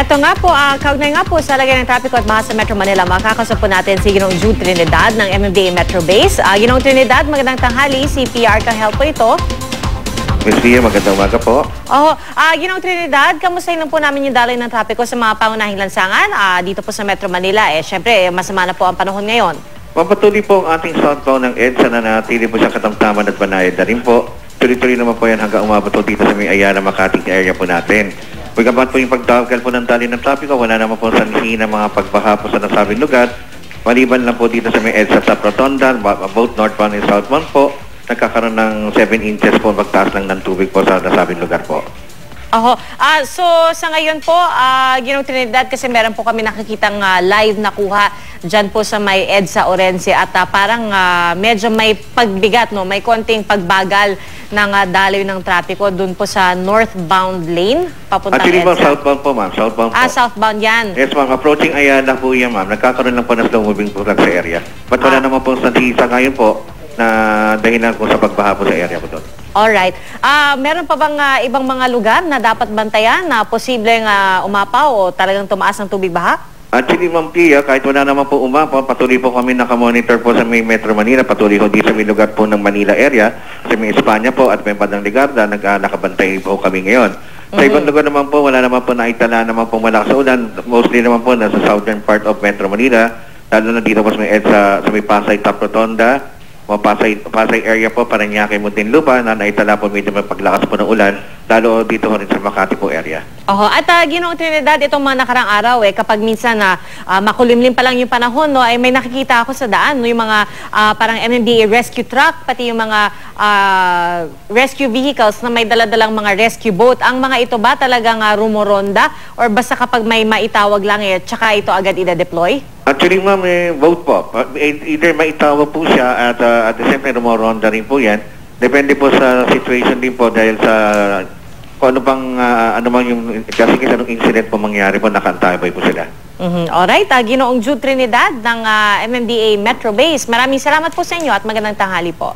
Eto nga po, kaugnay nga po sa lagay ng trapiko at baha sa Metro Manila, makakasap po natin si Ginoong Jude Trinidad ng MMDA Metro Base. Ginoong Trinidad, magandang tanghali. Si PR Kahel po ito. Miss Pia, magandang umaga po. Ginoong Trinidad, kamustahin lang po namin yung daloy ng trapiko sa mga pangunahing lansangan dito po sa Metro Manila. Siyempre, masama na po ang panahon ngayon. Mapatuloy po ang ating southbound ng EDSA na natili po sa katamtaman at banayad na rin po. Tuloy-tuloy naman po yan hanggang umabot po dito sa may Ayala, Makati area po natin. Pagkabat po yung pagtawagal po ng daloy ng trapiko, wala naman po sanhin ng mga pagbaha po sa nasabing lugar. Maliban lang po dito sa may EDSA Top Rotonda, both northbound and southbound po, nagkakaroon ng 7 inches po pagtaas lang ng tubig po sa nasabing lugar po. So sa ngayon po, Ginoong Trinidad, kasi meron po kami nakikitang live na kuha dyan po sa may EDSA Orense at parang medyo may pagbigat, no? May konting pagbagal ng daloy ng trapiko dun po sa northbound lane papuntang Actually, EDSA. southbound po, ma'am. Southbound po. Southbound yan. Yes, ma'am. Approaching Ayala po yan, ma'am. Nagkakaroon lang po ng slow moving po sa area. But wala naman po sa ngayon po na dahilan po sa pagbaha po sa area po doon. Alright. Meron pa bang ibang mga lugar na dapat bantayan na posibleng umapaw o talagang tumaas ng tubig baha? Actually, Ma'am Pia, kahit wala naman po umapaw, patuloy po kami nakamonitor po sa may Metro Manila, patuloy ko di sa may lugar po ng Manila area, sa may Espanya po at may Padang Ligarda, nakabantay po kami ngayon. Sa ibang lugar naman po, wala naman po naitala naman po malakas sa ulan, mostly naman po nasa southern part of Metro Manila, lalo na dito po sa may EDSA, sa may Pasay Top Rotonda, Pasay area po, Parañaque, Muntinlupa, na naitala po medyo may paglakas po ng ulan, lalo dito rin sa Makati po area. At Ginoong Trinidad, itong mga nakarang araw, kapag minsan makulimlim pa lang yung panahon, no, ay may nakikita ako sa daan, no, yung mga parang MMDA rescue truck, pati yung mga rescue vehicles na may daladalang mga rescue boat. Ang mga ito ba talagang rumoronda? Or basta kapag may maitawag lang, tsaka ito agad ida-deploy? Actually, ma'am, vote po. Either maitawag po siya at the same time rumoronda rin po yan. Depende po sa situation din po dahil sa kung ano bang ano man yung kasi anong incident po mangyari po, nakantabay po sila. Alright, Ginoong Jude Trinidad ng MMDA Metro Base. Maraming salamat po sa inyo at magandang tanghali po.